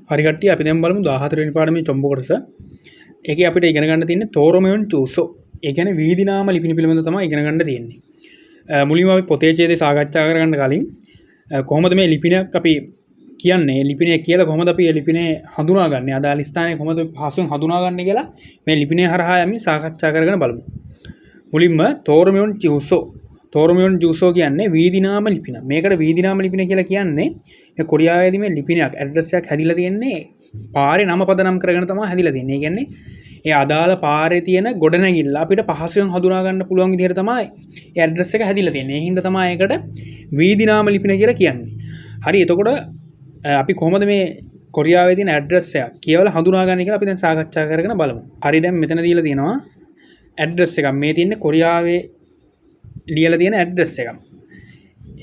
හරි කට්ටිය අපි දැන් බලමු 14 වෙනි පාඩමේ චොම්බ කොටස. ඒකේ අපිට ඉගෙන ගන්න තියෙන්නේ තෝරමයන් චූසෝ. ඒ කියන්නේ වීදි නාම ලිපින පිළිබඳව තමයි ඉගෙන ගන්න තියෙන්නේ. මුලින්ම අපි පොතේ ඡේදය සාකච්ඡා කරගන්න කලින් කොහොමද මේ ලිපිනයක් අපි කියන්නේ ලිපිනය කියලා කොහොමද අපි මේ ලිපිනේ හඳුනාගන්නේ? අදාළ ස්ථානයේ කොහොමද පහසුවෙන් හඳුනාගන්නේ කියලා මේ ලිපිනේ හරහා යමින් සාකච්ඡා කරගෙන බලමු. මුලින්ම තෝරමයන් චූසෝ. තෝරමයන් චූසෝ කියන්නේ වීදි නාම ලිපින. මේකට වීදි නාම ලිපින කියලා කියන්නේ මේ කොරියාවේදී මේ ලිපිනයක් ඇඩ්‍රස් එකක් හැදිලා තියෙන්නේ පාරේ නම පදනම් කරගෙන තමයි හැදිලා තියෙන්නේ. ඒ කියන්නේ ඒ අදාළ පාරේ තියෙන ගොඩනැගිල්ල අපිට පහසුවෙන් හඳුනා ගන්න පුළුවන් විදිහට තමයි ඒ ඇඩ්‍රස් එක හැදිලා තියෙන්නේ. ඒ හින්දා තමයි ඒකට වීදි නාම ලිපින කියලා කියන්නේ. හරි එතකොට අපි කොහොමද මේ කොරියාවේ තියෙන ඇඩ්‍රස් එක කියවලා හඳුනාගන්නේ කියලා අපි දැන් සාකච්ඡා කරගෙන බලමු. හරි දැන් මෙතන දීලා තියෙනවා ඇඩ්‍රස් එකක්. මේ තියෙන්නේ කොරියාවේ ලියලා තියෙන ඇඩ්‍රස් එකක්.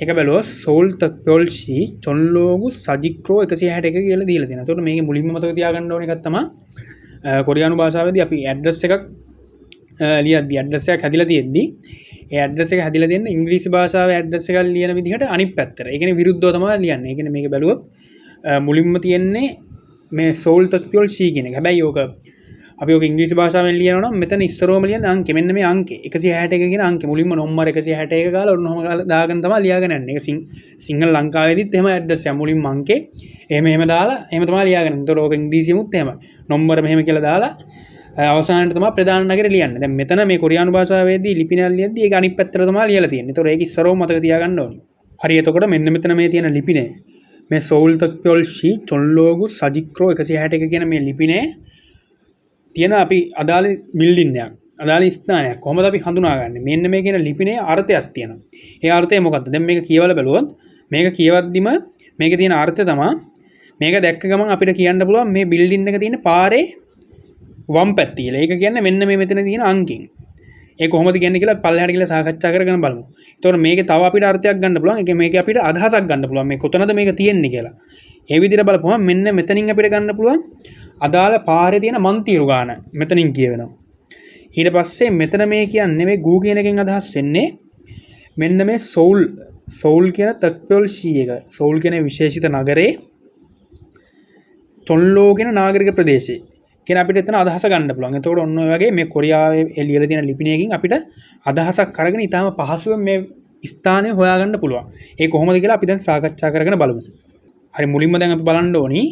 ඒක බැලුවොත් සෝල් තක්පොල්ෂි චොන්ලෝගු සජික්‍රෝ 161 කියලා දීලා තියෙනවා. එතකොට මේකේ මුලින්ම මතක තියාගන්න ඕන එකක් තමයි කොරියානු භාෂාවේදී අපි ඇඩ්‍රස් එකක් ලියද්දී ඇඩ්‍රස් එකක් හැදිලා තියෙද්දී ඒ ඇඩ්‍රස් එක හැදිලා තියෙන ඉංග්‍රීසි භාෂාවේ ඇඩ්‍රස් එකක් ලියන විදිහට අනිත් පැත්තට. ඒ කියන්නේ විරුද්ධව තමයි ලියන්නේ. ඒ කියන්නේ මේක බැලුවොත් මුලින්ම තියෙන්නේ මේ සෝල් තක්පොල්ෂි කියන එක. හැබැයි ඕක අපි ඔක ඉංග්‍රීසි භාෂාවෙන් ලියනවා නම් මෙතන ඉස්සරෝම ලියන අංකෙ මෙන්න මේ අංකේ 161 කියන අංකෙ මුලින්ම නම්බර් 161 ගාලා ඔන්නෝම ගාලා දාගෙන තමයි ලියාගෙන යන්නේ. ඒක සිංහල ලංකාවේදීත් එහෙම ඇඩ්‍රස් එක මුලින්ම අංකේ එහෙම දාලා එහෙම තමයි ලියාගෙන යන්නේ. ඒතකොට ඔක ඉංග්‍රීසියෙමුත් එහෙමයි. නම්බර මෙහෙම කියලා දාලා අවසානයේ තමයි ප්‍රධාන නගරය ලියන්නේ. දැන් මෙතන මේ කොරියානු භාෂාවේදී ලිපිනයක් ලියද්දී ඒක අනිත් පැත්තට තමයි ලියලා තියෙන්නේ. ඒතකොට ඒක ඉස්සරෝම මතක තියාගන්න ඕනේ. හරි එතකොට මෙන්න මෙතන මේ තියෙන ලිපිනේ මේ සෝල් තක්පොල්ෂි චොන්ලෝගු සජික්‍රෝ 161 කියන මේ ලිපිනේ තියෙන අපි අදාළ බිල්ඩින් එකක් අදාළ ස්ථානයක් කොහොමද අපි හඳුනාගන්නේ? මෙන්න මේ කියන ලිපිනේ අර්ථයක් තියෙනවා. ඒ අර්ථය මොකක්ද? දැන් මේක කියවලා බලුවොත් මේක කියවද්දිම මේකේ තියෙන අර්ථය තමයි මේක දැක්ක ගමන් අපිට කියන්න පුළුවන් මේ බිල්ඩින් එක තියෙන පාරේ වම් පැත්තේ කියලා. ඒක කියන්නේ මෙන්න මේ මෙතන තියෙන අංකින්. ඒක කොහොමද කියන්නේ කියලා පල්ලෙහාට ගිහලා සාකච්ඡා කරගෙන බලමු. ඒතකොට මේකේ තව අපිට අර්ථයක් ගන්න පුළුවන්. ඒක මේකේ අපිට අදහසක් ගන්න පුළුවන්. මේ කොතනද මේක තියෙන්නේ කියලා. ඒ විදිහට බලපුවම මෙන්න මෙතනින් අපිට ගන්න පුළුවන් අදාළ පාරේ තියෙන මන්තිරු ගාන මෙතනින් කියවෙනවා. ඊට පස්සේ මෙතන මේ කියන්නේ මේ ගූ කියන එකෙන් අදහස් වෙන්නේ මෙන්න මේ සෝල් කියන තක්පොල්ෂි එක. සෝල් කියන විශේෂිත නගරේ චොන්ලෝ කියන නාගරික ප්‍රදේශේ කියන අපිට එතන අදහස ගන්න පුළුවන්. එතකොට ඔන්න ඔය වගේ මේ කොරියාවේ එළියලා තියෙන ලිපිණයකින් අපිට අදහසක් අරගෙන ඊටාම පහසුවෙන් මේ ස්ථානය හොයාගන්න පුළුවන්. ඒ කොහොමද කියලා අපි දැන් සාකච්ඡා කරගෙන බලමු. හරි මුලින්ම දැන් අපි බලන්න ඕනි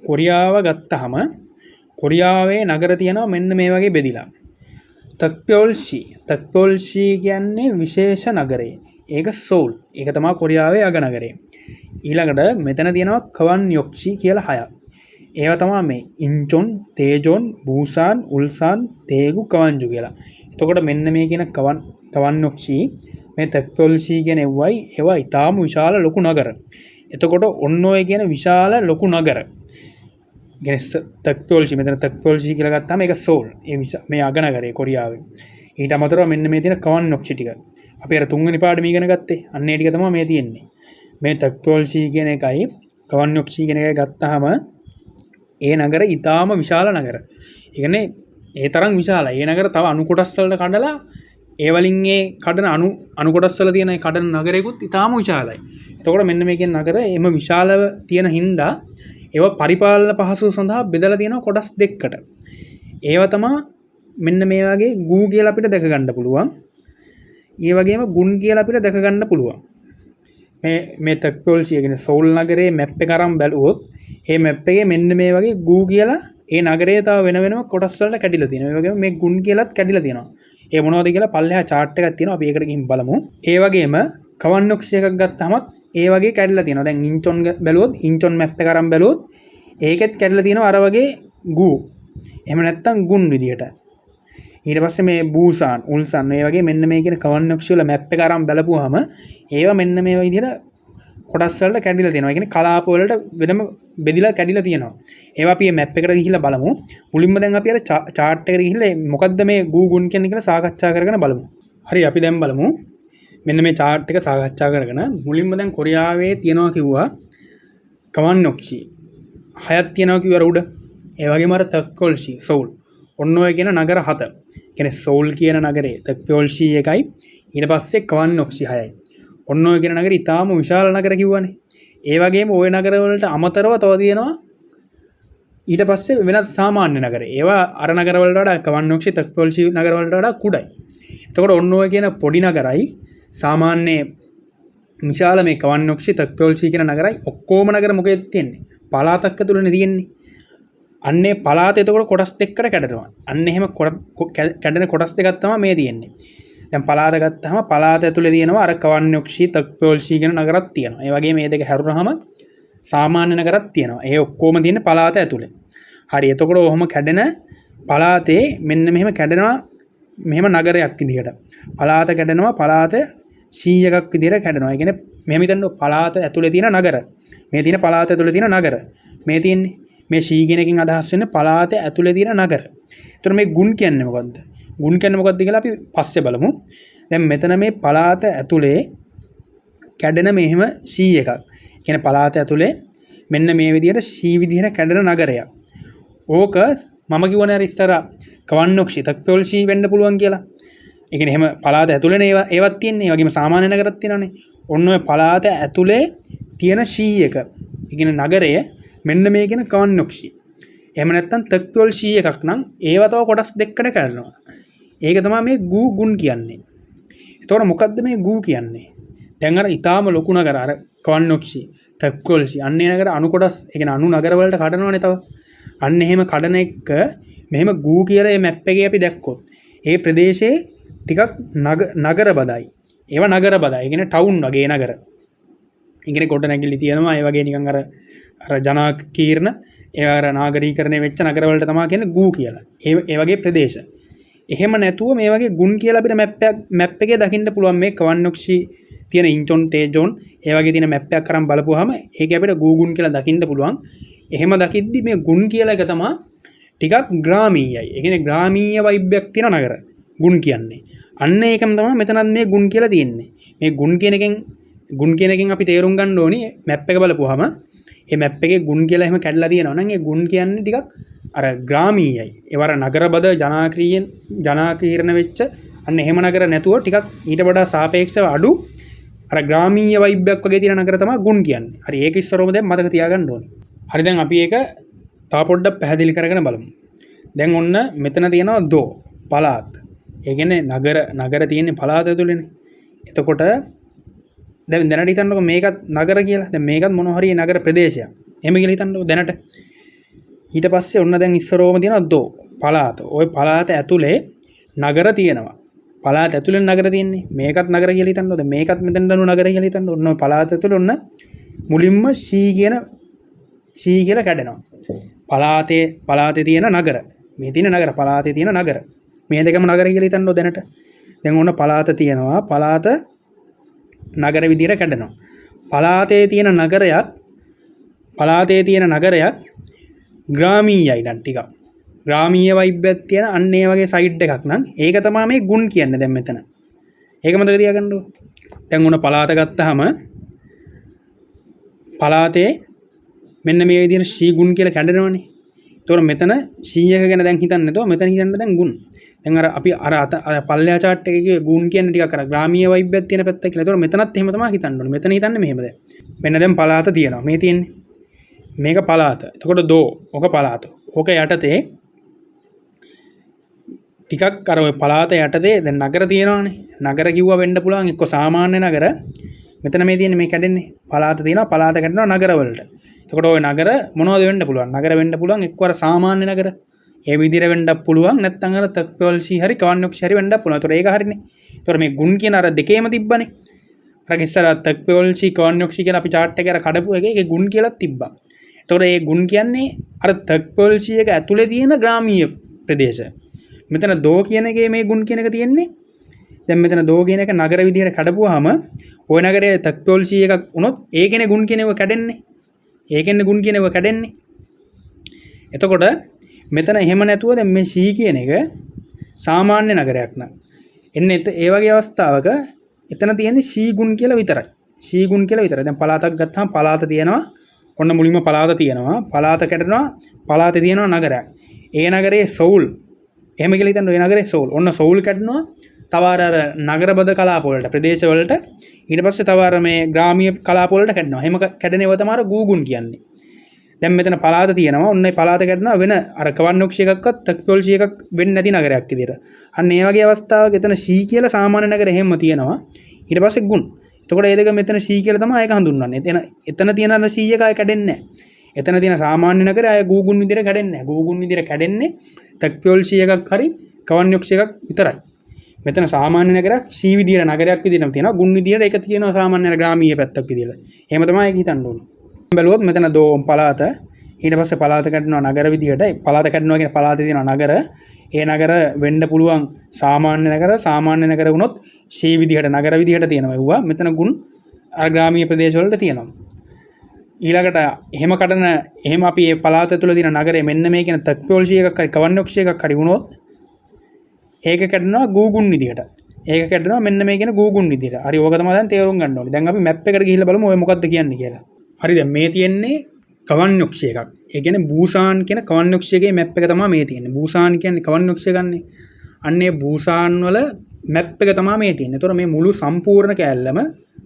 කොරියාව ගත්තාම කොරියාවේ නගර තියෙනවා මෙන්න මේ වගේ බෙදිලා. තක්පොල්ෂි කියන්නේ විශේෂ නගරය. ඒක සෝල්. ඒක තමයි කොරියාවේ අග නගරය. ඊළඟට මෙතන තියෙනවා කවන්යොක්ෂි කියලා හයක්. ඒවා තමයි මේ ඉන්චොන්, තේජොන්, බූසාන්, උල්සාන්, තේගු, කවන්ජු කියලා. එතකොට මෙන්න මේ කියන කවන්යොක්ෂි මේ තක්පොල්ෂි කියන ඒවා ඊටාම විශාල ලොකු නගර. එතකොට ඔන්න ඔය කියන විශාල ලොකු නගර තක්පොල්ෂි මෙතන තක්පොල්ෂි කියලා ගත්තාම ඒක සෝල්. මේ අග නගරේ කොරියාවේ. ඊට අමතරව මෙන්න මේ තියෙන කවන්යොක්ෂි ටික. අපි අර තුන්වෙනි පාඩම ඉගෙන ගත්තේ. අන්න ඒ ටික තමයි මේ තියෙන්නේ. මේ තක්පොල්ෂි කියන එකයි කවන්යොක්ෂි කියන එකයි ගත්තාම ඒ නගර ඊටාම විශාල නගර. ඒ කියන්නේ ඒ තරම් විශාලයි. ඒ නගර තව අණු කොටස් වලට කඩලා ඒ වලින් ඒ කඩන අණු කොටස් වල තියෙන කඩන නගරයකුත් ඊටාම විශාලයි. එතකොට මෙන්න මේ කියන නගර එම විශාලව තියෙන හින්දා ඒවා පරිපාලන පහසුව සඳහා බෙදලා තියෙනවා කොටස් දෙකකට. ඒවා තමයි මෙන්න මේ වගේ ගූ කියලා අපිට දැක ගන්න පුළුවන්. ඒ වගේම ගුන් කියලා අපිට දැක ගන්න පුළුවන්. මේ තක්පොල්ෂි කියන්නේ සෝල් නගරේ මැප් එක අරන් බැලුවොත් ඒ මැප් එකේ මෙන්න මේ වගේ ගූ කියලා ඒ නගරේ තව වෙනම කොටස් වලට කැඩිලා තියෙනවා. ඒ වගේම මේ ගුන් කියලාත් කැඩිලා තියෙනවා. ඒ මොනවද කියලා පල්ලෙහා chart එකක් තියෙනවා. අපි ඒකට ගිහින් බලමු. ඒ වගේම කවන්යොක්ෂි එකක් ගත්තාම ඒ වගේ කැඩිලා තියෙනවා. දැන් ඉන්චොන් බැලුවොත් ඉන්චොන් මැප් එක අරන් බැලුවොත් ඒකෙත් කැඩිලා තියෙනවා අර වගේ ගූ. එහෙම නැත්නම් ගුන් විදියට. ඊට පස්සේ මේ බූසාන්, උල්සාන් මේ වගේ මෙන්න මේ කියන කවන්යොක්ෂි වල මැප් එක අරන් බලපුවාම ඒවා මෙන්න මේ විදියට කොටස් වලට කැඩිලා තියෙනවා. ඒ කියන්නේ කලාප වලට වෙනම බෙදිලා කැඩිලා තියෙනවා. ඒවා අපි මේ මැප් එකට ගිහිල්ලා බලමු. මුලින්ම දැන් අපි අර chart එකට ගිහිල්ලා මොකද්ද මේ ගූ ගුන් කියන්නේ කියලා සාකච්ඡා කරගෙන බලමු. හරි අපි දැන් බලමු. මෙන්න මේ chart එක සාකච්ඡා කරගෙන මුලින්ම දැන් කොරියාවේ තියනවා කිව්වා කවන්යොක්ෂි 6ක් තියනවා කිව්වා උඩ. ඒ වගේම අර තක්පොල්ෂි සෝල්. ඔන්න ඔය කියන නගර 7. කියන්නේ සෝල් කියන නගරේ තක්පොල්ෂි එකයි ඊට පස්සේ කවන්යොක්ෂි 6යි. ඔන්න ඔය කියන නගරේ ඊටාම විශාල නගර කිව්වනේ. ඒ වගේම ওই නගර වලට අමතරව තව තියෙනවා ඊට පස්සේ වෙනත් සාමාන්‍ය නගර. ඒවා අර නගරවලට වඩා කවන්නොක්ෂි තක්පොල්ෂි නගරවලට වඩා කුඩයි. එතකොට ඔන්න ඔය කියන පොඩි නගරයි සාමාන්‍ය විශාල මේ කවන්නොක්ෂි තක්පොල්ෂි කියන නගරයි ඔක්කොම නගර මොකෙද තියෙන්නේ? පළාතක් ඇතුළේනේ තියෙන්නේ. අන්නේ පළාත එතකොට කොටස් දෙකකට කැඩෙනවා. අන්න එහෙම කැඩෙන කොටස් දෙකක් තමයි මේ තියෙන්නේ. දැන් පළාත ගත්තාම පළාත ඇතුලේ තියෙනවා අර කවන්නොක්ෂි තක්පොල්ෂි කියන නගරක් තියෙනවා. ඒ වගේ මේ දෙක හැරුණාම සාමාන්‍ය නගරක් තියෙනවා. ඒ ඔක්කොම තියෙන්නේ පළාත ඇතුලේ. හරි. එතකොට ඔහොම කැඩෙන පළාතේ මෙන්න මෙහෙම කැඩෙනවා මෙහෙම නගරයක් විදිහට. පළාත කැඩෙනවා පළාත 100ක් විදිහට කැඩෙනවා. ඒ කියන්නේ මෙහෙම හිතන්න පළාත ඇතුලේ තියෙන නගර. මේ තියෙන පළාත ඇතුලේ තියෙන නගර. මේ තියෙන්නේ මේ 100 කියන එකෙන් අදහස් වෙන්නේ පළාත ඇතුලේ තියෙන නගර. ඒතර මේ ගුණ කියන්නේ මොකද්ද? ගුණ කියන්නේ මොකද්ද කියලා අපි පස්සේ බලමු. දැන් මෙතන මේ පළාත ඇතුලේ කැඩෙන මෙහෙම 100 එකක්. කියන්නේ පළාත ඇතුලේ මෙන්න මේ විදිහට 100 විදිහට කැඩෙන නගරයක්. ඕක මම කිව්වනේ අර ඉස්සර කවන්නොක්ෂි තක්පොල්ෂි වෙන්න පුළුවන් කියලා. ඒ කියන්නේ එහෙම පළාත ඇතුලේනේ ඒවත් තියෙන්නේ. ඒ වගේම සාමාන්‍ය නගරත් තියෙනවානේ. ඔන්න ඔය පළාත ඇතුලේ තියෙන 100 එක. ඒ කියන්නේ නගරය මෙන්න මේ කියන කවන්නොක්ෂි. එහෙම නැත්නම් තක්පොල්ෂි එකක් නම් ඒව තව කොටස් දෙකකට කැඩෙනවා. ඒක තමයි මේ ගුණ කියන්නේ. එතකොට මොකද්ද මේ ගු කියන්නේ? දැන් අර ඊටාම ලොකු නගර අර කවන්නොක්ෂි තක්පොල්ෂි අන්නේ නගර අණු කොටස් ඒ කියන්නේ අණු නගර වලට කඩනවනේ තව. අන්න එහෙම කඩන එක මෙහෙම ගූ කියලා මේ මැප් එකේ අපි දැක්කොත් ඒ ප්‍රදේශයේ ටිකක් නගර බදයි. ඒවා නගර බදයි. ඒ කියන්නේ ටවුන් වගේ නගර. ඒ කියන්නේ කොට නැගිලි තියෙනවා. ඒ වගේ නිකන් අර ජනාකීර්ණ ඒ අර නාගරීකරණය වෙච්ච නගර වලට තමයි කියන්නේ ගූ කියලා. ඒ වගේ ප්‍රදේශ. එහෙම නැතුව මේ වගේ ගුණ කියලා අපිට මැප් එකේ දකින්න පුළුවන් මේ කවන්නොක්ෂි තියෙන ඉන්චොන් තේජොන් ඒ වගේ තියෙන මැප් එකක් අරන් බලපුවාම ඒක අපිට ගුණ කියලා දකින්න පුළුවන්. එහෙම දකිද්දි මේ ගුණ කියලා එක තමයි ටිකක් ග්‍රාමීයයි. ඒ කියන්නේ ග්‍රාමීය වයිබ්යක් තියෙන නගර ගුණ කියන්නේ. අන්න ඒකම තමයි මෙතනත් මේ ගුණ කියලා තියෙන්නේ. මේ ගුණ කියන එකෙන් අපි තේරුම් ගන්න ඕනි මැප් එක බලපුවාම මේ මැප් එකේ ගුණ කියලා එහෙම කැඩලා තියෙනවා නම් ඒ ගුණ කියන්නේ ටිකක් අර ග්‍රාමීයයි. ඒවර නගරබද ජනාකීර්ණ වෙච්ච අන්න එහෙම නගර නැතුව ටිකක් ඊට වඩා සාපේක්ෂව අඩු අර ග්‍රාමීය වයිබ්යක් වගේ තියෙන නගර තමයි ගුණ කියන්නේ. හරි ඒක ඉස්සරවම දැන් මතක තියාගන්න ඕනේ. හරි දැන් අපි ඒක තව පොඩ්ඩක් පැහැදිලි කරගෙන බලමු. දැන් ඔන්න මෙතන තියෙනවා දෝ පළාත්. ඒ කියන්නේ නගර තියෙන්නේ පළාත ඇතුළේනේ. එතකොට දැනට හිතන්නකො මේකත් නගර කියලා. දැන් මේකත් මොන හරි නගර ප්‍රදේශයක්. එහෙම කියලා හිතන්නකො දැනට. ඊට පස්සේ ඔන්න දැන් ඉස්සරෝම තියෙනවා දෝ පළාත. ওই පළාත ඇතුලේ නගර තියෙනවා. පළාත ඇතුලේ නගර තියෙන්නේ. මේකත් නගර කියලා හිතන්නකො. දැන් මේකත් මෙතන දනු නගර කියලා හිතන්න. ඔන්න ඔය පළාත ඇතුලේ ඔන්න මුලින්ම කියලා කැඩෙනවා. පළාතේ තියෙන නගර. මේ තියෙන නගර පළාතේ තියෙන නගර. මේ දෙකම නගර කියලා හිතන්නකො දැනට. දැන් ඔන්න පළාත තියෙනවා. පළාත නගර විදියට කැඩෙනවා. පළාතේ තියෙන නගරයක් ග්‍රාමීයයි නම් ටිකක්. ග්‍රාමීය වයිබ්යක් තියෙන අන්න ඒ වගේ සයිඩ් එකක් නම් ඒක තමයි මේ ගුණ කියන්නේ දැන් මෙතන. ඒක මතක තියාගන්න. දැන් ඔන්න පළාත ගත්තාම පළාතේ මෙන්න මේ විදිහට C ගුණ කියලා කැඩෙනවනේ. ඒතකොට මෙතන C එක ගැන දැන් හිතන්නේ නැතුව මෙතන හිතන්න දැන් ගුණ. දැන් අපි අර පල්ලෙහා chart එකේ ගුණ කියන්නේ ටිකක් අර ග්‍රාමීය වයිබ්යක් තියෙන පැත්ත කියලා. ඒතකොට මෙතනත් එහෙම තමයි හිතන්න ඕනේ. මෙතන හිතන්නේ මෙහෙම දැන්. මෙන්න දැන් පළාත තියෙනවා. මේ තියෙන්නේ. මේක පළාත. එතකොට දෝ ඔක පළාත. ඕක යටතේ ටිකක් අර ඔය පළාත යටතේ දැන් නගර තියෙනවානේ. නගර කිව්වා වෙන්න පුළුවන් එක්ක සාමාන්‍ය නගර. මෙතන මේ තියෙන්නේ මේ කැඩෙන්නේ. පළාත තියෙනවා. පළාත කැඩෙනවා නගර වලට. එතකොට ওই නගර මොනවද වෙන්න පුළුවන්? නගර වෙන්න පුළුවන් එක්ක අර සාමාන්‍ය නගර. ඒ විදිහට වෙන්නත් පුළුවන්. නැත්නම් අර තක්පොල්ෂි හරි කවන්නොක්ෂි හරි වෙන්නත් පුළුවන්. ඒතකොට ඒක හරිනේ. ඒතකොට මේ ගුණ කියන අර දෙකේම තිබ්බනේ. අර ඉස්සර තක්පොල්ෂි කවන්නොක්ෂි කියලා අපි chart එකේ අර කඩපු එකේ ඒකේ ගුණ කියලා තිබ්බා. එතකොට මේ ගුණ කියන්නේ අර තක්පොල්ෂි එක ඇතුලේ තියෙන ග්‍රාමීය ප්‍රදේශ. මෙතන දෝ කියන එකේ මේ ගුණ කියන එක තියෙන්නේ. දැන් මෙතන දෝ කියන එක නගර විදිහට කඩපුවාම ওই නගරයේ තක්පොල්ෂි එකක් වුණොත් ඒකනේ ගුණ කියන ඒවා කැඩෙන්නේ. ඒකෙන්නේ ගුණ කියන ඒවා කැඩෙන්නේ. එතකොට මෙතන එහෙම නැතුව දැන් මේ C කියන එක සාමාන්‍ය නගරයක් නම් එන්නේ ඒ වගේ අවස්ථාවක එතන තියෙන්නේ C ගුණ කියලා විතරයි. C ගුණ කියලා විතරයි. දැන් පළාතක් ගත්තාම පළාත තියෙනවා. ඔන්න මුලින්ම පළාත තියෙනවා. පළාත කැඩෙනවා. පළාතේ තියෙනවා නගරයක්. ඒ නගරේ සෝල්. එහෙම කියලා හිතන්න ඔය නගරේ සෝල්. ඔන්න සෝල් කැඩෙනවා. තව අර නගරබද කලාප වලට ප්‍රදේශ වලට ඊට පස්සේ තව අර මේ ග්‍රාමීය කලාප වලට කැඩෙනවා. එහෙම කැඩෙනව තමයි ගූගුන් කියන්නේ. දැන් මෙතන පළාත තියෙනවා. ඔන්න ඒ පළාත කැඩෙනවා වෙන අර කවන්නොක්ෂි එකක්වත් තක්පොල්ෂි එකක් වෙන්නේ නැති නගරයක් විදියට. අන්න ඒ වගේ අවස්ථාවක එතන C කියලා සාමාන්‍ය නගර හැම තියෙනවා. ඊට පස්සේ ගුණ. එතකොට ඒ දෙක මෙතන C කියලා තමයි ඒක හඳුන්වන්නේ. එතන තියෙන අර C එක ආය කැඩෙන්නේ නැහැ. එතන තියෙන සාමාන්‍ය නගරය ආය ගුණ විදියට කැඩෙන්නේ නැහැ. ගුණ විදියට කැඩෙන්නේ තක්පොල්ෂි එකක් හරි කවන්නොක්ෂි එකක් විතරයි. මෙතන සාමාන්‍ය නගරයක් C විදියට නගරයක් විදියටම තියෙනවා. ගුණ විදියට ඒක තියෙනවා සාමාන්‍ය ග්‍රාමීය පැත්තක් විදියට. එහෙම තමයි ඒක හිතන්න ඕනේ. බැලුවොත් මෙතන දෝම් පළාත ඊට පස්සේ පළාත කැඩෙනවා නගර විදියට. පළාත කැඩෙනවා කියන පළාතේ තියෙන නගර. ඒ නගර වෙන්න පුළුවන් සාමාන්‍ය නගර වුණොත් C විදියට නගර විදියට තියෙනවා. ඒවා මෙතන ගුණ අර ග්‍රාමීය ප්‍රදේශ වලට තියෙනවා. ඊළඟට එහෙම අපි මේ පළාත තුළ තියෙන නගරේ මෙන්න මේ කියන තක්පොල්ෂි එකක් හරි කවන්නොක්ෂි එකක් හරි වුණොත් ඒක කැඩෙනවා ගුණ විදියට. ඒක කැඩෙනවා මෙන්න මේ කියන ගුණ විදියට. හරි ඕක තමයි දැන් තේරුම් ගන්න ඕනේ. දැන් අපි මැප් එකට ගිහිල්ලා බලමු ඔය මොකක්ද කියන්නේ කියලා. හරි දැන් මේ තියෙන්නේ කවන්නොක්ෂි එකක්. ඒ කියන්නේ බූසාන් කියන කවන්නොක්ෂි එකේ මැප් එක තමයි මේ තියෙන්නේ. බූසාන් කියන්නේ කවන්නොක්ෂි එකන්නේ. අන්නේ බූසාන් වල මැප් එක තමයි මේ තියෙන්නේ. ඒතකොට මේ මුළු සම්පූර්ණ කෑල්ලම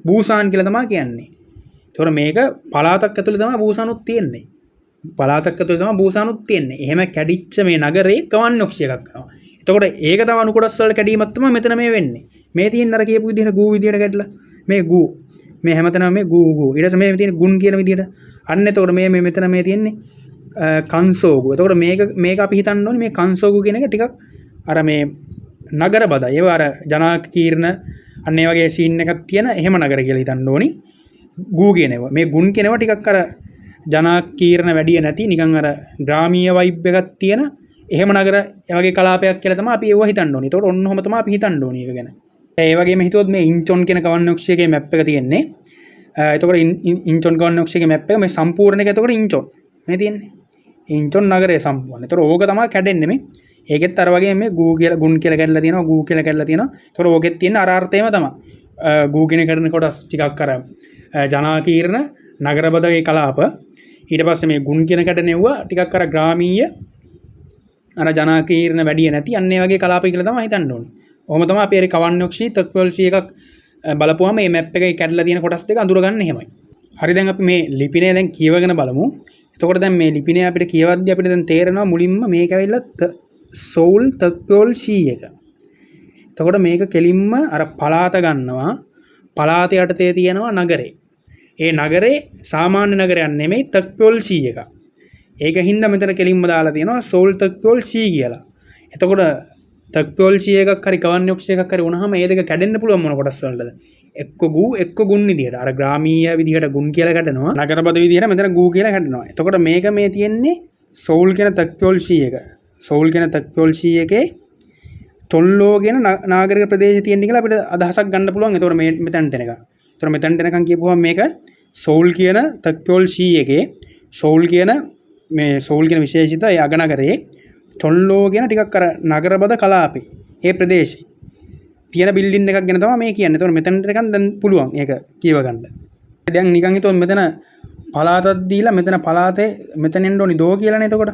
බූසාන් කියලා තමයි කියන්නේ. ඒතකොට මේක පළාතක් ඇතුලේ තමයි බූසානුත් තියෙන්නේ. පළාතක් ඇතුලේ තමයි බූසානුත් තියෙන්නේ. එහෙම කැඩිච්ච මේ නගරේ කවන්නොක්ෂි එකක් කරනවා. එතකොට ඒක තව අණු කොටස් වල කැඩීමක් තමයි මෙතන මේ වෙන්නේ. මේ තියෙන අර කියපු විදිහට ගූ විදිහට කැඩලා මේ ගූ මේ හැමතැනම මේ ගූ ඊට පස්සේ මේ තියෙන ගුණ කියන විදිහට අන්න එතකොට මේ මෙතන මේ තියෙන්නේ කන්සෝගු. එතකොට මේක අපි හිතන්න ඕනේ මේ කන්සෝගු කියන එක ටිකක් අර මේ නගර බද ඒව අර ජනාකීර්ණ අන්න ඒ වගේ සීන් එකක් තියෙන එහෙම නගර කියලා හිතන්න ඕනි. ගූ කියනවා මේ ගුණ කියනවා ටිකක් අර ජනාකීර්ණ වැඩි නැති නිකන් අර ග්‍රාමීය වයිබ් එකක් තියෙන එහෙම නගර ඒ වගේ කලාපයක් කියලා තමයි අපි ඒව හිතන්න ඕනේ. ඒතකොට ඔන්න ඔහම තමයි අපි හිතන්න ඕනේ ඒක ගැන. ඒ වගේම හිතුවොත් මේ ඉන්චොන් කියන කවන්නොක්ෂි එකේ මැප් එක තියෙන්නේ. එතකොට ඉන්චොන් කවන්නොක්ෂි එකේ මැප් එක මේ සම්පූර්ණ එක එතකොට ඉන්චොන් මේ තියෙන්නේ. ඉන්චොන් නගරය සම්පූර්ණ. එතකොට ඕක තමයි කැඩෙන්නේ මේ. ඒකෙත් අර වගේ මේ ගූ කියලා ගුණ කියලා කැඩලා තියෙනවා ගූ කියලා කැඩලා තියෙනවා. එතකොට ඕකෙත් තියෙන අර අර්ථයම තමයි. ගූ කියන කඩන කොටස් ටිකක් අර ජනාකීර්ණ නගරබදගේ කලාප. ඊට පස්සේ මේ ගුණ කියන කඩනෙව්වා ටිකක් අර ග්‍රාමීය අර ජනාකීර්ණ වැඩි නැති අන්න ඒ වගේ කලාප කියලා තමයි හිතන්න ඕනේ. ඔහොම තමයි අපි ඒ කවන්නොක්ෂි තක්පොල්ෂි එකක් බලපුවාම මේ මැප් එකේ කැඩලා තියෙන කොටස් දෙක අඳුරගන්න එහෙමයි. හරි දැන් අපි මේ ලිපිනේ දැන් කියවගෙන බලමු. එතකොට දැන් මේ ලිපිනේ අපිට කියවද්දී අපිට දැන් තේරෙනවා මුලින්ම මේක ඇවිල්ලා සෝල් තක්පොල්ෂි එක. එතකොට මේක කෙලින්ම අර පළාත ගන්නවා. පළාත යටතේ තියෙනවා නගරේ. ඒ නගරේ සාමාන්‍ය නගරයක් නෙමෙයි තක්පොල්ෂි එක. ඒක හින්දා මෙතන කෙලින්ම දාලා තියෙනවා සෝල් තක්පොල්ෂි කියලා. එතකොට තක්පොල්ෂි එකක් හරි කවන්නොක්ෂි එකක් හරි වුණාම ඒ දෙක කැඩෙන්න පුළුවන් මොන කොටස් වලටද? එක්ක ගූ එක්ක ගුණ විදියට. අර ග්‍රාමීය විදියට ගුණ කියලා කැඩෙනවා. නගරපද විදියට මෙතන ගූ කියලා කැඩෙනවා. එතකොට මේක මේ තියෙන්නේ සෝල් කියන තක්පොල්ෂි එක. සෝල් කියන තක්පොල්ෂි එකේ තොල්ලෝ කියන නාගරික ප්‍රදේශය තියෙන කියලා අපිට අදහසක් ගන්න පුළුවන්. එතකොට මේ මෙතනට එනකන්. එතකොට මෙතනට එනකන් කියපුවම මේක සෝල් කියන තක්පොල්ෂි එකේ සෝල් කියන මේ සෝල් කියන විශේෂිත ඒ අගනගරේ තොල්ලෝ කියන ටිකක් අර නගරබද කලාපේ ඒ ප්‍රදේශේ තියෙන බිල්ඩින් එකක් ගැන තමයි මේ කියන්නේ. එතකොට මෙතනට නිකන් දැන් පුළුවන් ඒක කියව ගන්න. දැන් නිකන් හිතුවොත් මෙතන පළාතක් දීලා මෙතන පළාතේ මෙතන එන්න ඕනි දෝ කියලානේ. එතකොට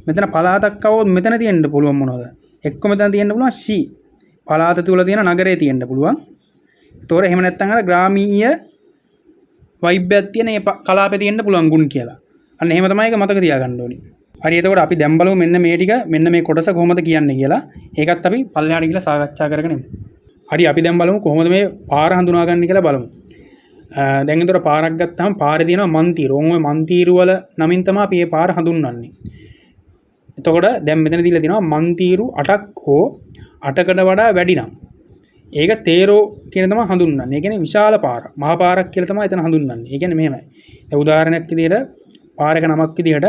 මෙතන පළාතක් આવොත් මෙතන තියෙන්න පුළුවන් මොනවද? එක්ක මෙතන තියෙන්න පුළුවන් C. පළාත තුල තියෙන නගරේ තියෙන්න පුළුවන්. එතකොට එහෙම නැත්නම් අර ග්‍රාමීය වයිබ් එකක් තියෙන මේ කලාපේ තියෙන්න පුළුවන් ගුණ කියලා. අන්න එහෙම තමයි ඒක මතක තියාගන්න ඕනි. හරි එතකොට අපි දැන් බලමු මෙන්න මේ ටික මෙන්න මේ කොටස කොහොමද කියන්නේ කියලා. ඒකත් අපි පල්ලෙහාට ගිහලා සාකච්ඡා කරගෙන යමු. හරි අපි දැන් බලමු කොහොමද මේ පාර හඳුනාගන්නේ කියලා බලමු. දැන් එතකොට පාරක් ගත්තාම පාරේ තියෙනවා මන්තිරු. ඔය මන්තිරු වල නමින් තමයි අපි මේ පාර හඳුන්වන්නේ. එතකොට දැන් මෙතන දීලා තියෙනවා මන්තිරු 8ක් හෝ 8කට වඩා වැඩි නම් ඒක තේරෝ කියන තමයි හඳුන්වන්නේ. ඒ කියන්නේ විශාල පාරක්. මහා පාරක් කියලා තමයි එතන හඳුන්වන්නේ. ඒ කියන්නේ මෙහෙමයි. දැන් උදාහරණයක් විදිහට පාරක නමක් විදිහට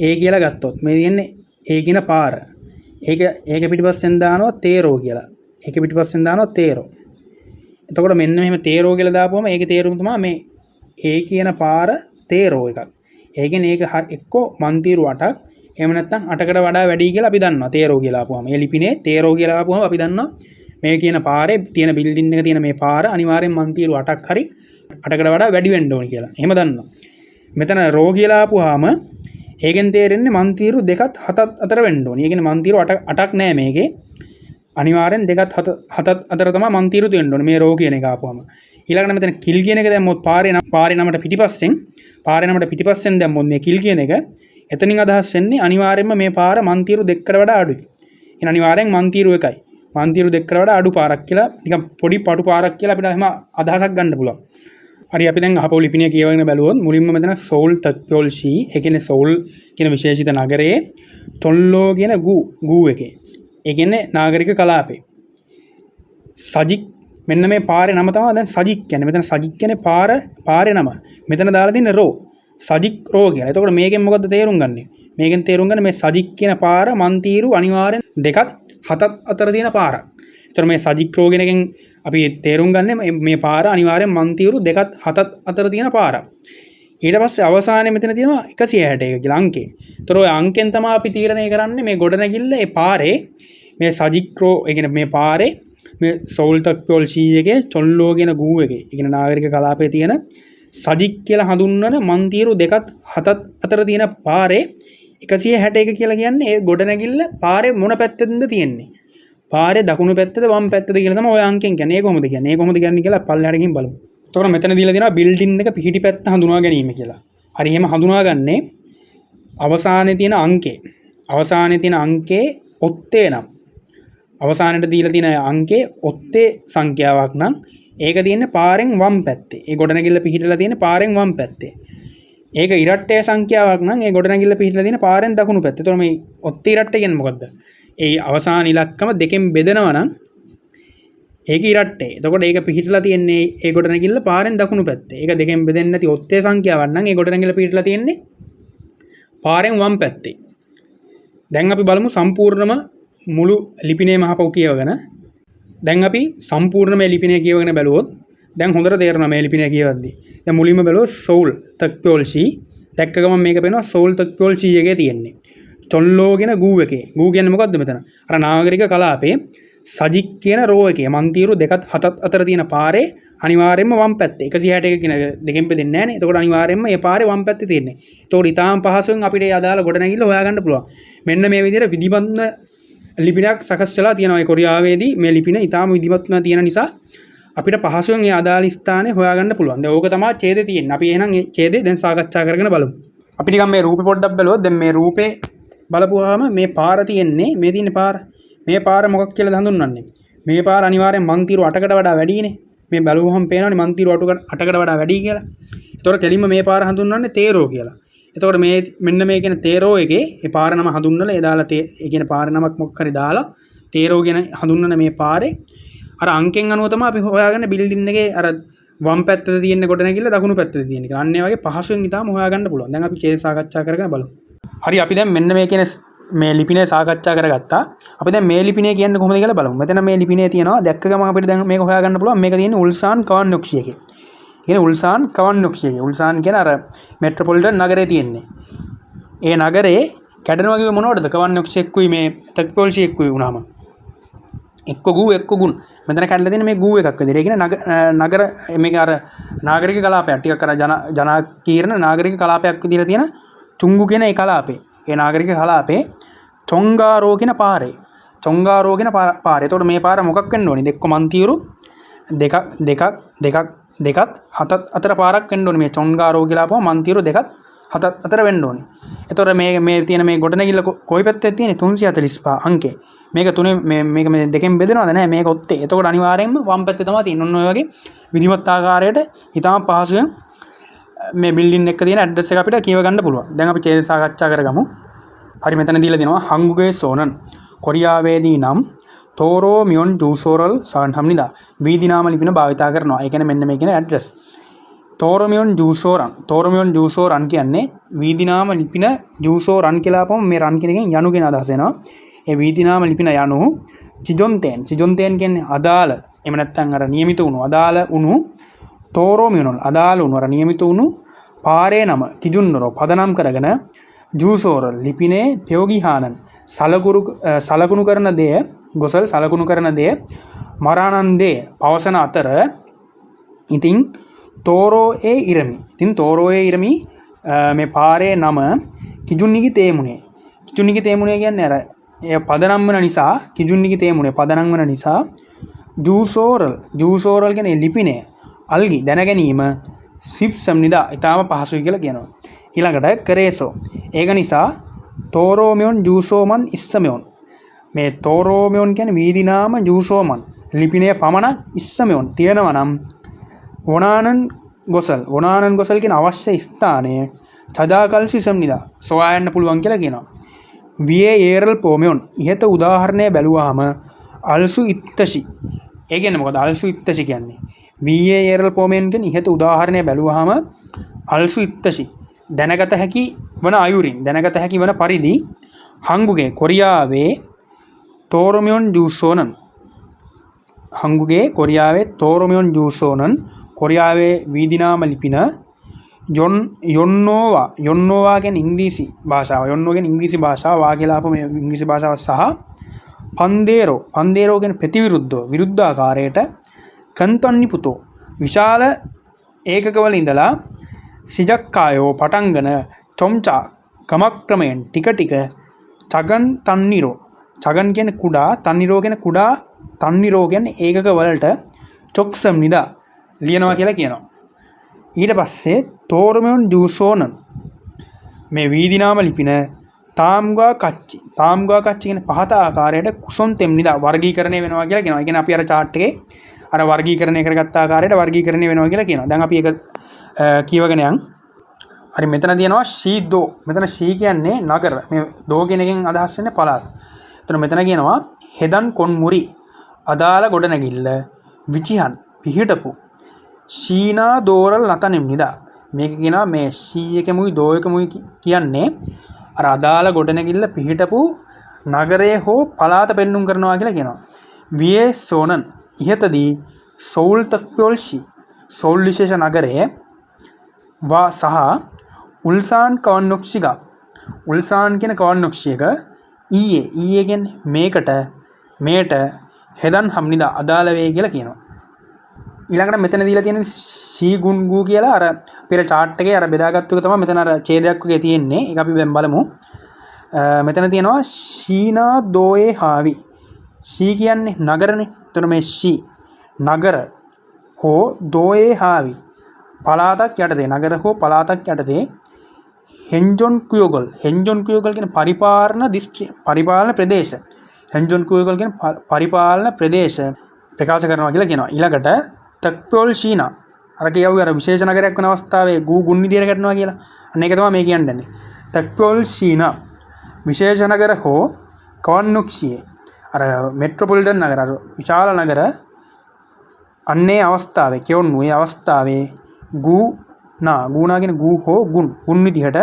ඒ කියලා ගත්තොත් මේ තියෙන්නේ ඒ කියන පාර. ඒක පිටිපස්සෙන් දානවා තේරෝ කියලා. ඒක පිටිපස්සෙන් දානවා තේරෝ. එතකොට මෙන්න මෙහෙම තේරෝ කියලා දාපුවම ඒකේ තේරුම තමයි මේ ඒ කියන පාර තේරෝ එකක්. ඒ කියන්නේ ඒක එක්කෝ මන්තිරු 8ක් එහෙම නැත්නම් 8කට වඩා වැඩි කියලා අපි දන්නවා තේරෝ කියලා ආපුවම. මේ ලිපිනේ තේරෝ කියලා ආපුවම අපි දන්නවා මේ කියන පාරේ තියෙන බිල්ඩින් එක තියෙන මේ පාර අනිවාර්යෙන් මන්තිරු 8ක් හරි 8කට වඩා වැඩි වෙන්න ඕනි කියලා. එහෙම දන්නවා. මෙතන රෝ කියලා ආපුවාම ඒකෙන් තේරෙන්නේ මන්තිරු 2ත් 7ත් අතර වෙන්න ඕනි. ඒ කියන්නේ මන්තිරු 8ක් නෑ මේකේ. අනිවාර්යෙන් 2ත් 7ත් අතර තමයි මන්තිරු තියෙන්න ඕනේ මේ රෝ කියන එක ආපුවම. ඊළඟට මෙතන කිල් කියන එක දැම්මොත් පාරේ නමට පිටිපස්සෙන් දැම්මොත් මේ කිල් කියන එක එතනින් අදහස් වෙන්නේ අනිවාර්යයෙන්ම මේ පාර මන්තිරු දෙකකට වඩා අඩුයි. එහෙනම් අනිවාර්යෙන් මන්තිරු එකයි. මන්තිරු දෙකකට වඩා අඩු පාරක් කියලා නිකන් පොඩි පටු පාරක් කියලා අපිට එහෙම අදහසක් ගන්න පුළුවන්. හරි අපි දැන් අහපො ලිපිනය කියවගෙන බැලුවොත් මුලින්ම මෙතන සෝල් තක්පොල්ෂී ඒ කියන්නේ සෝල් කියන විශේෂිත නගරයේ තොල්ලෝ කියන ගූ එකේ. ඒ කියන්නේ නාගරික කලාපේ. සජික් මෙන්න මේ පාරේ නම තමයි දැන් සජික් කියන්නේ. මෙතන සජික් කියන්නේ පාරේ නම. මෙතන දාලා තියෙන රෝ සජික් රෝ කියලා. එතකොට මේකෙන් මොකද්ද තේරුම් ගන්නෙ? මේකෙන් තේරුම් ගන්න මේ සජික් කියන පාර මන්තිරු අනිවාර්යෙන් 2ත් 7ත් අතර තියෙන පාරක්. එතකොට මේ සජික් රෝ කියන එකෙන් අපි තේරුම් ගන්න මේ පාර අනිවාර්යෙන් මන්තිරු 2ත් 7ත් අතර තියෙන පාරක්. ඊට පස්සේ අවසානයේ මෙතන තියෙනවා 161 කියලා අංකේ. ඒතර ඔය අංකෙන් තමයි අපි තීරණය කරන්නේ මේ ගොඩනැගිල්ල ඒ පාරේ මේ සජික් රෝ ඒ කියන්නේ මේ පාරේ මේ සෝල් තක්පොල්ෂී එකේ චොල්ලෝ කියන ගූ එකේ ඒ කියන්නේ නාගරික කලාපයේ තියෙන සජික් කියලා හඳුන්වන මන්තිරු 2ත් 7ත් අතර තියෙන පාරේ 161 කියලා කියන්නේ ඒ ගොඩනැගිල්ල පාරේ මොන පැත්තෙන්ද තියෙන්නේ? පාරේ දකුණු පැත්තද වම් පැත්තද කියලා තමයි ඔය අංකෙන් කියන්නේ. ඒ කොහොමද කියන්නේ? ඒ කොහොමද කියන්නේ කියලා පල්ලෙහාට ගිහින් බලමු. එතකොට මෙතන දීලා තියෙනවා බිල්ඩින් එක පිහිටි පැත්ත හඳුනා ගැනීම කියලා. හරි එහෙම හඳුනාගන්නේ අවසානයේ තියෙන අංකේ. අවසානයේ තියෙන අංකේ ඔත්තේ නම්. අවසානයේ දීලා තියෙන අංකේ ඔත්තේ සංඛ්‍යාවක් නම් ඒක තියෙන්නේ පාරෙන් වම් පැත්තේ. ඒ ගොඩනැගිල්ල පිහිටලා තියෙන පාරෙන් වම් පැත්තේ. ඒක ඉරට්ටේ සංඛ්‍යාවක් නම් ඒ ගොඩනැගිල්ල පිහිටලා තියෙන පාරෙන් දකුණු පැත්තේ. එතකොට මේ ඔත්තේ ඉරට්ටේ කියන්නේ මොකද්ද? ඒ අවසාන ඉලක්කම දෙකෙන් බෙදනවා නම් ඒක ඉරට්ටේ. එතකොට ඒක පිහිටලා තියෙන්නේ ඒ ගොඩනැගිල්ල පාරෙන් දකුණු පැත්තේ. ඒක දෙකෙන් බෙදෙන්නේ නැති ඔත්තේ සංඛ්‍යාවක් නම් ඒ ගොඩනැගිල්ල පිහිටලා තියෙන්නේ පාරෙන් වම් පැත්තේ. දැන් අපි බලමු සම්පූර්ණම මුළු ලිපිනේ මහපො කියවගෙන. දැන් අපි සම්පූර්ණ මේ ලිපිනේ කියවගෙන බැලුවොත් දැන් හොඳට තේරෙනවා මේ ලිපිනේ කියවද්දී. දැන් මුලින්ම බැලුවොත් සෝල් තක්පොල්ෂී දැක්ක ගමන් මේක පේනවා සෝල් තක්පොල්ෂී එකේ තියෙන්නේ. චොල්ලෝ කියන ගූ එකේ. ගූ කියන්නේ මොකද්ද මෙතන? අර නාගරික කලාපේ සජික් කියන රෝ එකේ මන්තිරු 2ත් 7ත් අතර තියෙන පාරේ අනිවාර්යයෙන්ම වම් පැත්තේ 161 කියන දෙකෙන් බෙදෙන්නේ නැහැ නේ. එතකොට අනිවාර්යයෙන්ම මේ පාරේ වම් පැත්තේ තියෙන්නේ. එතකොට ඊටාම් පහසුවෙන් අපිට ඒ අදාළ ගොඩනැගිල්ල හොයාගන්න පුළුවන්. මෙන්න මේ විදිහට විධිමත්ම ලිපිනයක් සකස් වෙලා තියෙනවා. ඒ කොරියාවේදී මේ ලිපින ඊටාම් විධිමත්ම තියෙන නිසා අපිට පහසුවෙන් ඒ අදාළ ස්ථානේ හොයාගන්න පුළුවන්. දැන් ඕක තමයි ඡේදේ තියෙන්නේ. අපි එහෙනම් මේ ඡේදේ දැන් සාකච්ඡා කරගෙන බලමු. අපි නිකන් මේ රූපේ පොඩ්ඩක් බලුවොත් දැන් මේ රූපේ බලපුවාම මේ පාර තියෙන්නේ මේ තියෙන පාර මේ පාර මොකක් කියලාද හඳුන්වන්නේ? මේ පාර අනිවාර්යෙන් මන්තිරු 8කට වඩා වැඩිනේ. මේ බලුවහම පේනවනේ මන්තිරු 8කට වඩා වැඩි කියලා. ඒතකොට කෙලින්ම මේ පාර හඳුන්වන්නේ තේරෝ කියලා. එතකොට මේ මෙන්න මේ කියන තේරෝ එකේ ඒ පාර නම හඳුන්වලා ඒ දාලා ඒ කියන පාර නමක් මොකක් හරි දාලා තේරෝ කියන හඳුන්වන මේ පාරේ අර අංකෙන් අනුව තමයි අපි හොයාගන්න බිල්ඩින් එකේ අර වම් පැත්තේ තියෙන කොටනකිල්ල දකුණු පැත්තේ තියෙන එක. අන්න ඒ වගේ පහසුවෙන් ඉතාලම හොයාගන්න පුළුවන්. දැන් අපි ඡේද සාකච්ඡා කරගෙන බලමු. හරි අපි දැන් මෙන්න මේ කියන මේ ලිපිනේ සාකච්ඡා කරගත්තා. අපි දැන් මේ ලිපිනේ කියන්නේ කොහොමද කියලා බලමු. මෙතන මේ ලිපිනේ තියෙනවා දැක්ක ගමන් අපිට දැන් මේක හොයාගන්න පුළුවන්. මේක තියෙන්නේ උල්සාන් කවන්නොක්ෂි එකේ. කියන්නේ උල්සාන් කවන්නොක්ෂි එකේ. උල්සාන් කියන අර මෙට්‍රොපොලිටන් නගරේ තියෙන්නේ. ඒ නගරේ කැඩෙනවා කිව්වේ මොනවටද? කවන්නොක්ෂි එක්කුයි මේ තක්පොල්ෂි එක්කුයි වුණාම. එක්ක ගූ එක්ක ගුණ. මෙතන කැඩලා තියෙන මේ ගූ එකක් විදිහට. ඒ කියන්නේ නගර මේක අර නාගරික කලාපයක් ටිකක් අර ජනාකීර්ණ නාගරික කලාපයක් විදිහට තියෙන චුංගු කියන ඒ කලාපේ. ඒ නාගරික කලාපේ චොංගාරෝ කියන පාරේ. චොංගාරෝ කියන පාරේ. එතකොට මේ පාර මොකක් වෙන්න ඕනේ? එක්ක මන්තිරු දෙකත් හතත් අතර පාරක් වෙන්න ඕනේ. මේ චොංගාරෝ කියලා ආපුවම මන්තිරු දෙකත් හතත් අතර වෙන්න ඕනේ. එතකොට මේ තියෙන මේ ගොඩනැගිල්ල කොයි පැත්තේ තියෙන්නේ? 345 අංකේ. මේක තුනේ මේක මේ දෙකෙන් බෙදෙනවද නැහැ? මේක ඔත්තේ. එතකොට අනිවාර්යෙන්ම වම් පැත්තේ තමයි තියෙන්නේ. ඔන්න ඔය වගේ විධිමත් ආකාරයට ඊටම පහසුවෙන් මේ බිල්ඩින් එක තියෙන ඇඩ්‍රස් එක අපිට කියව ගන්න පුළුවන්. දැන් අපි ඡේද සාකච්ඡා කරගමු. හරි මෙතන දීලා දෙනවා හංගුගේ සෝනන් කොරියාවේදී නම් තෝරෝ මියොන් ජූසෝරල් සාන්හම්නිදා වීදි නාම ලිපින භාවිතා කරනවා. ඒ කියන්නේ මෙන්න මේ කියන ඇඩ්‍රස්. තෝරමියොන් ජූසෝරන් කියන්නේ වීදි නාම ලිපින ජූසෝරන් කියලා අපම මේ රන් කියන එකෙන් යනු කියන අදහස එනවා. ඒ වීදි නාම ලිපින යනු චිජොන්තෙන් කියන්නේ අදාළ එහෙම නැත්නම් අර નિયમિત වුණු අදාළ වුණු තෝරෝමියොන් අදාළ වුණු අර નિયમિત වුණු පාරේ නම කිජුන්නරෝ පදනම් කරගෙන ජූසෝරල් ලිපිනේ ප්‍රයෝගිහානන් සලකුණු කරන දේ ගොසල් සලකුණු කරන දේ මරානන්දේ පවසන අතර ඉතින් තෝරෝ ඒ ඉරමි මේ පාරේ නම කිජුන්නිගි තේමුනේ කියන්නේ අර ඒ පදනම් වෙන නිසා කිජුන්නිගි තේමුනේ පදනම් වෙන නිසා ජූසෝරල් කියන්නේ ලිපිනේ අල්ගි දැන ගැනීම සිප්සම් නිදා ඉතාම පහසුයි කියලා කියනවා. ඊළඟට කරේසෝ. ඒක නිසා තෝරෝමියොන් ජූසෝමන් ඉස්සමෙයොන්. මේ තෝරෝමියොන් කියන්නේ වීදි නාම ජූසෝමන් ලිපිනය පමණක් ඉස්සමෙයොන් තියෙනවා නම් වනානන් ගොසල් කියන අවශ්‍ය ස්ථානයේ චදාකල් සිසම් නිදා සොයායන්න පුළුවන් කියලා කියනවා. වියේ ඒරල් පෝමියොන් ඉහත උදාහරණය බැලුවාම අල්සු ඉත්තෂි. ඒ කියන්නේ මොකද අල්සු ඉත්තෂි කියන්නේ? වියේ ඒරල් පෝමියොන් කියන ඉහත උදාහරණය බැලුවාම අල්සු ඉත්තෂි දැනගත හැකි වන අයුරින් දැනගත හැකි වන පරිදි හංගුගේ කොරියාවේ තෝරොමියොන් ජූසෝනන් කොරියාවේ වීදිනාම ලිපින යොන්නෝවා ගැන ඉංග්‍රීසි භාෂාව ඉංග්‍රීසි භාෂාව වාගේලාප මේ ඉංග්‍රීසි භාෂාව සහ පන්දේරෝ ගැන විරුද්ධාකාරයට කන්තන්නි පුතෝ විශාල ඒකකවල ඉඳලා සිජක්කායෝ පටංගන චොම්චා ක්‍රමක්‍රමයෙන් ටික ටික චගන් කියන කුඩා තන්නිරෝ කියන කුඩා තන්නිරෝ කියන්නේ ඒකක වලට චොක්සම් නිදා ලියනවා කියලා කියනවා. ඊට පස්සේ තෝරමයොන් ජූසෝනන් මේ වීදිනාම ලිපින තාම්ගා කච්චි කියන පහත ආකාරයට කුසොන් තෙම් නිදා වර්ගීකරණය වෙනවා කියලා කියනවා. ඒ කියන්නේ අපි අර chart එකේ අර වර්ගීකරණය කරගත්ත ආකාරයට වර්ගීකරණය වෙනවා කියලා කියනවා. දැන් අපි ඒක කියවගෙන යන්. හරි මෙතන තියෙනවා ශීදෝ. මෙතන ශී කියන්නේ නගර. මේ දෝ කියන එකෙන් අදහස් වෙන්නේ පළාත. එතන මෙතන කියනවා හෙදන් කොන්මුරි අදාළ ගොඩනැගිල්ල විචිහන් පිහිටපු ශීනා දෝරල් නතනෙම් නිදා. මේක කියනවා මේ ශී එකමුයි දෝ එකමුයි කියන්නේ අර අදාළ ගොඩනැගිල්ල පිහිටපු නගරය හෝ පළාත පෙන්눔 කරනවා කියලා කියනවා. වියේ සෝනන් ඉහතදී සෝල් තක්පොල්ෂි සෝල් විශේෂ නගරයේ වා සහ උල්සාන් කවන්නොක්ෂිගා උල්සාන් කියන කවන්නොක්ෂියක ඊයේ කියන්නේ මේට හෙදන් හම්නිදා අදාළ වේ කියලා කියනවා. ඊළඟට මෙතන දීලා තියෙන සී ගුන්ගු කියලා අර පෙර chart එකේ අර බෙදාගත්තු එක තමයි මෙතන අර ඡේදයක් වගේ තියෙන්නේ. ඒක අපි දැන් බලමු. මෙතන තියෙනවා ශීනා දෝයේ හාවි. ශී කියන්නේ නගරනේ. එතන මේ ශී නගර හෝ දෝයේ හාවි පළාතක් යටතේ නගර හෝ පළාතක් යටතේ හෙන්ජොන් කුයොගල් කියන පරිපාලන ප්‍රදේශ හෙන්ජොන් කුයොගල් කියන පරිපාලන ප්‍රදේශ ප්‍රකාශ කරනවා කියලා කියනවා. ඊළඟට තක්පොල් ශීනා අර කියවුවේ අර විශේෂ නගරයක් වන අවස්ථාවේ ගුන් විදියට ගන්නවා කියලා. අන්න ඒක තමයි මේ කියන්නේ. තක්පොල් ශීනා විශේෂ නගර හෝ කවන්නොක්ෂියේ අර මෙට්‍රොපොලිටන් නගර අර විශාල නගර අන්නේ අවස්ථාවේ කියවුණු ඒ අවස්ථාවේ ගුණා කියන ගු හෝ ගුන් විදිහට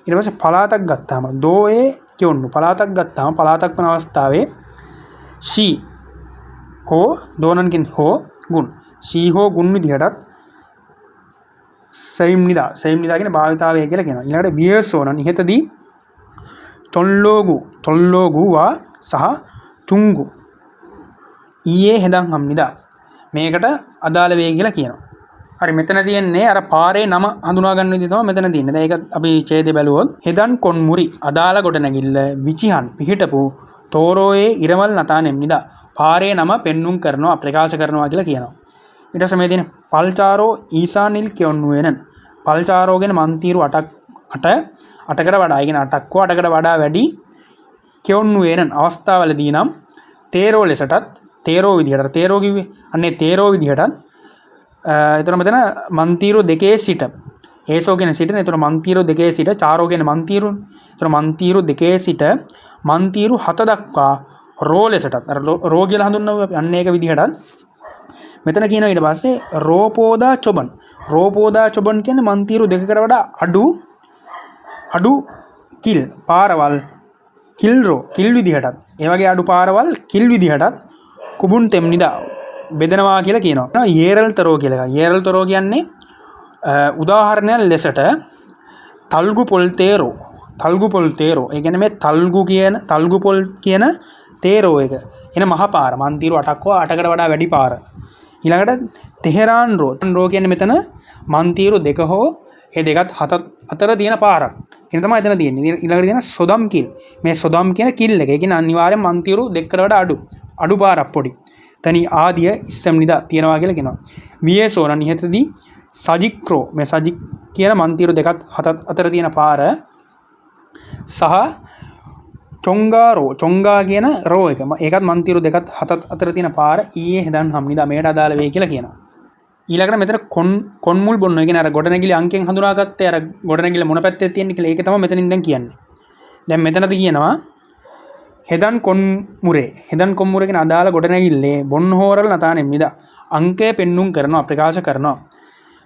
ඊට පස්සේ පළාතක් ගත්තාම දෝයේ කියවුණු පළාතක් ගත්තාම පළාතක් වන අවස්ථාවේ ශී හෝ දෝනන් කියන හෝ ගුන් ශී හෝ ගුන් විදිහටත් සයිම් නිදා කියන භාවිතාවය කියලා කියනවා. ඊළඟට වියසෝනන් ඉහතදී තොල්ලෝගුවා සහ තුංගු ඊයේ හෙදන් හම් නිදා මේකට අදාළ වේ කියලා කියනවා. හරි මෙතන තියෙන්නේ අර පාරේ නම හඳුනා ගන්න විදිහ තමයි මෙතන තියෙන්නේ. දැන් ඒක අපි ඡේදය බැලුවොත් හෙදන් කොන්මුරි අදාළ ගොඩනැගිල්ල විචිහන් පිහිටපු තෝරෝයේ ඉරමල් නතානෙම් නිදා පාරේ නම පෙන්눔 කරනවා ප්‍රකාශ කරනවා කියලා කියනවා. ඊට පස්සේ මේ තියෙන පල්චාරෝ ඊසානිල් කියොන්නුවේනන් පල්චාරෝ කියන මන්තිරු 8කට වඩා ඒ කියන්නේ 8ක් හෝ 8කට වඩා වැඩි කියොන්නුවේනන් අවස්ථාවලදී නම් තේරෝ ලෙසටත් තේරෝ විදිහට තේරෝ කිව්වේ අන්නේ තේරෝ විදිහටත් එතන මෙතන මන්තිරු දෙකේ සිට ඒසෝ කියන සිට එතන මන්තිරු දෙකේ සිට චාරෝ කියන මන්තිරු එතන මන්තිරු දෙකේ සිට මන්තිරු 7 දක්වා රෝ ලෙසටත් අර රෝ කියලා හඳුන්වනවා අපි අන්න ඒක විදිහටත් මෙතන කියනවා ඊට පස්සේ රෝපෝදා චොබන් කියන්නේ මන්තිරු දෙකකට වඩා අඩු කිල් පාරවල් කිල් විදිහටත් ඒ වගේ අඩු පාරවල් කිල් විදිහටත් කුබුන් තෙම්නිදා බෙදනවා කියලා කියනවා. යේරල්තරෝ කියලා. යේරල්තරෝ කියන්නේ උදාහරණයක් ලෙසට තල්ගු පොල් තේරෝ. ඒ කියන්නේ මේ තල්ගු පොල් කියන තේරෝ එක. එන මහ පාර මන්තිරු 8ක් හෝ 8කට වඩා වැඩි පාර. ඊළඟට තෙහෙරාන් රෝ කියන්නේ මෙතන මන්තිරු 2 හෝ ඒ දෙකත් අතර තියෙන පාරක්. කියන තමයි එතන තියෙන්නේ. ඊළඟට තියෙන සොදම් කිල්. මේ සොදම් කියන කිල් එක. ඒ කියන්නේ අනිවාර්යෙන් මන්තිරු 2කට වඩා අඩු පාරක් පොඩි. තනි ආදිය ඉස්සම්නිදා තියෙනවා කියලා කියනවා. වියසෝන නිහතදී සජික්‍රෝ මේ සජික් කියන මන්තිරු දෙකත් හතත් අතර තියෙන පාර සහ චොංගා කියන රෝ එක ඒකත් මන්තිරු දෙකත් හතත් අතර තියෙන පාර ඊයේ හෙදන් හම්නිදා මේකට අදාළ වෙයි කියලා කියනවා. ඊළඟට මෙතන කොන්මුල් බොන්න කියන අර ගොඩනැගිලි අංකෙන් හඳුනාගත්තේ අර ගොඩනැගිල්ල මොන පැත්තේ තියෙන්නේ කියලා ඒක තමයි මෙතනින් දැන් කියන්නේ. දැන් මෙතනද කියනවා හෙදන් කොන්මුරේ කියන අදාළ ගොඩනැගිල්ලේ බොන්න හෝරල් නතානෙන් මිදා අංකය පෙන්눔 කරනවා ප්‍රකාශ කරනවා.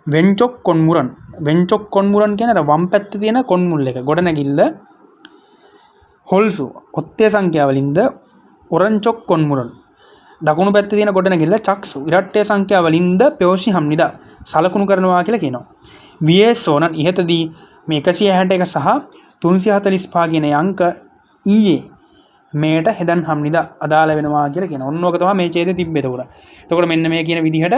වෙන්චොක් කොන්මුරන් කියන අර වම් පැත්තේ තියෙන කොන්මුල් එක ගොඩනැගිල්ල හොල්සු ඔත්තේ සංඛ්‍යාවලින්ද ඔරන්චොක් කොන්මුරන් දකුණු පැත්තේ තියෙන ගොඩනැගිල්ල චක්සු ඉරට්ටේ සංඛ්‍යාවලින්ද පෙෝෂි හම්නිදා සලකුණු කරනවා කියලා කියනවා. වියසෝනන් ඉහතදී මේ 161 සහ 345 කියන අංක ඊයේ මේට හෙදන් හම්නිදා අදාළ වෙනවා කියලා කියනවා. ඔන්න ඕක තමයි මේ ඡේදෙ තිබ්බේ එතකොට. එතකොට මෙන්න මේ කියන විදිහට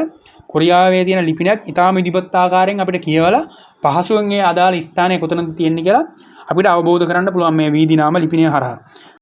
කොරියාවේ තියෙන ලිපිනයක් ඉතාම ඉදිපත් ආකාරයෙන් අපිට කියවලා පහසුවෙන් ඒ අදාළ ස්ථානය කොතනද තියෙන්නේ කියලා අපිට අවබෝධ කරගන්න පුළුවන් මේ වීදි නාම ලිපිනය හරහා.